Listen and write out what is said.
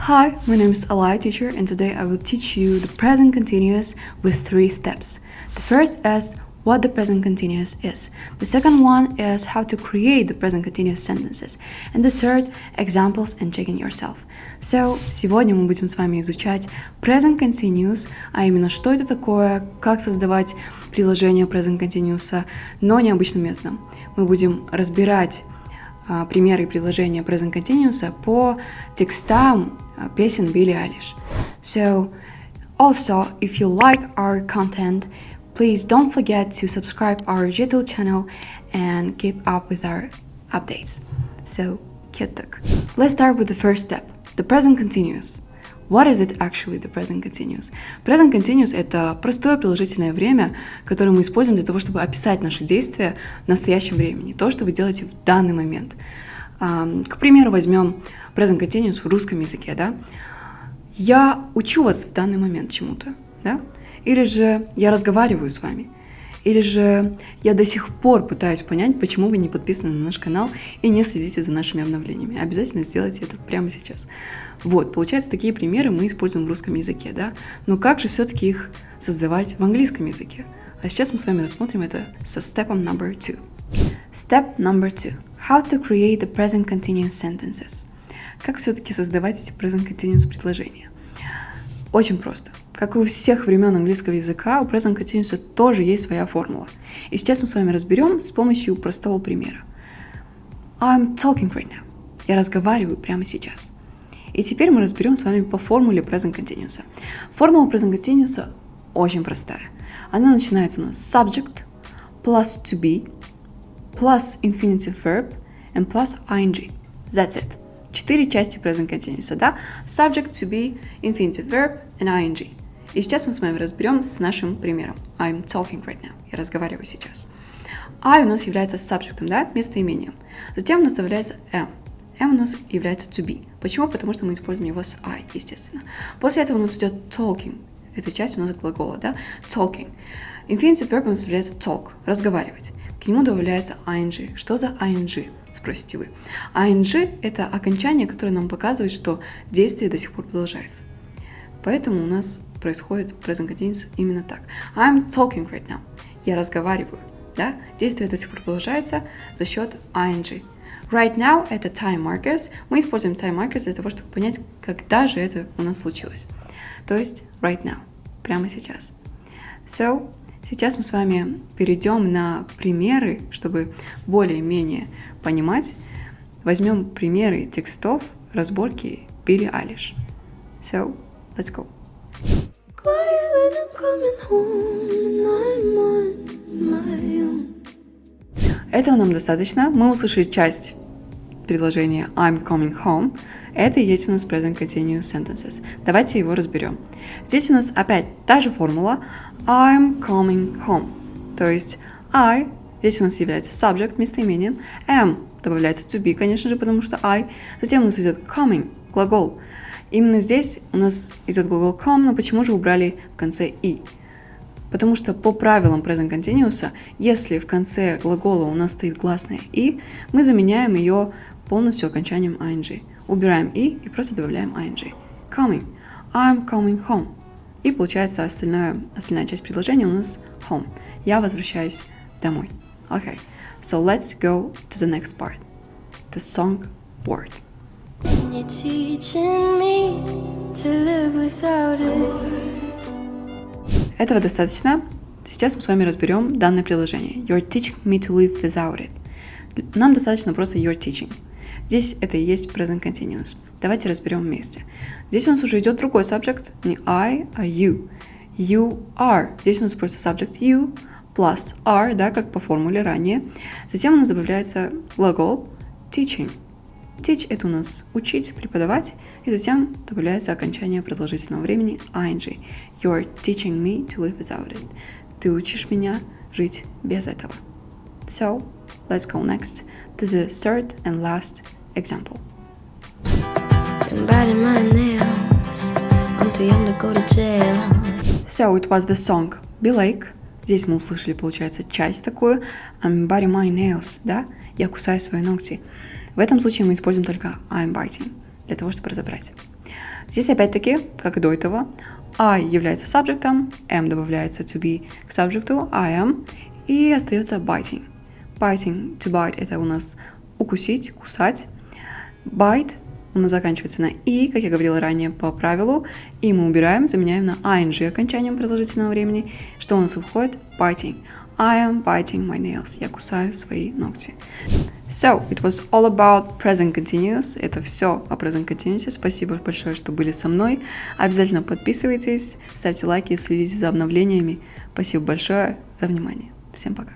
Hi, my name is Alai teacher, and today I will teach you the present continuous with 3 steps. The first is what the present continuous is. The second one is how to create the present continuous sentences. And the third, examples and checking yourself. So, сегодня мы будем с вами изучать present continuous, а именно что это такое, как создавать приложение present continuous, но необычным методом. Мы будем разбирать примеры и приложения present continuous по текстам песен Билли Айлиш. So, also, if you like our content, please don't forget to subscribe our YouTube channel and keep up with our updates. So, kettik. Let's start with the first step, the present continuous. What is it actually, the present continuous? Present continuous — это простое приложительное время, которое мы используем для того, чтобы описать наши действия в настоящем времени, то, что вы делаете в данный момент. К примеру, возьмем present continuous в русском языке, да? Я учу вас в данный момент чему-то, да? Или же я разговариваю с вами. Или же я до сих пор пытаюсь понять, почему вы не подписаны на наш канал и не следите за нашими обновлениями. Обязательно сделайте это прямо сейчас. Вот, получается, такие примеры мы используем в русском языке, да? Но как же все-таки их создавать в английском языке? А сейчас мы с вами рассмотрим это со степом number 2. Step number 2. How to create the present continuous sentences. Как все-таки создавать эти present continuous предложения? Очень просто. Как и у всех времен английского языка, у present continuous тоже есть своя формула. И сейчас мы с вами разберем с помощью простого примера. I'm talking right now. Я разговариваю прямо сейчас. И теперь мы разберем с вами по формуле present continuous. Формула present continuous очень простая. Она начинается у нас с subject plus to be plus infinitive verb and plus ing. That's it. 4 части present continuous, да? Subject, to be, infinitive verb and ing. И сейчас мы с вами разберем с нашим примером. I'm talking right now. Я разговариваю сейчас. I у нас является subject, да? Местоимением. Затем у нас добавляется am. Am у нас является to be. Почему? Потому что мы используем его с I, естественно. После этого у нас идет talking. Эта часть у нас глагола, да? Talking. Infinitive verb у нас является talk. Разговаривать. К нему добавляется ing. Что за ing? Спросите вы. Ing — это окончание, которое нам показывает, что действие до сих пор продолжается. Поэтому у нас происходит present continuous именно так. I'm talking right now. Я разговариваю. Да? Действие до сих пор продолжается за счет ing. Right now — это time markers. Мы используем time markers для того, чтобы понять, когда же это у нас случилось. То есть right now. Прямо сейчас. So, сейчас мы с вами перейдем на примеры, чтобы более-менее понимать. Возьмем примеры текстов разборки Билли Айлиш. So, let's go. Этого нам достаточно. Мы услышали часть предложения I'm coming home. Это и есть у нас present continuous sentences. Давайте его разберем. Здесь у нас опять та же формула I'm coming home. То есть I здесь у нас является subject, местоимением. Am добавляется to be, конечно же, потому что I. Затем у нас идет coming, глагол. Именно здесь у нас идет глагол come, но почему же убрали в конце и? Потому что по правилам present continuous, если в конце глагола у нас стоит гласное и, мы заменяем ее полностью окончанием ing. Убираем и просто добавляем ing. Coming. I'm coming home. И получается остальная часть предложения у нас home. Я возвращаюсь домой. Okay. So let's go to the next part. The song word. You're teaching me to live without it. Этого достаточно. Сейчас мы с вами разберем данное приложение. You're teaching me to live without it. Нам достаточно просто you're teaching. Здесь это и есть present continuous. Давайте разберем вместе. Здесь у нас уже идет другой subject, не I, а you. You are. Здесь у нас просто subject you plus are, да, как по формуле ранее. Затем у нас добавляется глагол teaching. Teach — это у нас учить, преподавать, и затем добавляется окончание продолжительного времени ing. You're teaching me to live without it. Ты учишь меня жить без этого. So, let's go next to the third and last example. Biting my nails. I'm too young to go to jail. So, it was the song Be Like. Здесь мы услышали, получается, часть такую. I'm biting my nails, да? Я кусаю свои ногти. В этом случае мы используем только I'm biting, для того, чтобы разобрать. Здесь опять-таки, как и до этого, I является сабжектом, am добавляется to be к сабжекту, I am, и остается biting. Biting, to bite, это у нас укусить, кусать. Bite у нас заканчивается на и, как я говорила ранее по правилу, и мы убираем, заменяем на ing окончанием продолжительного времени, что у нас выходит biting. I am biting my nails. Я кусаю свои ногти. So, it was all about present continuous. Это все о present continuous. Спасибо большое, что были со мной. Обязательно подписывайтесь, ставьте лайки, следите за обновлениями. Спасибо большое за внимание. Всем пока.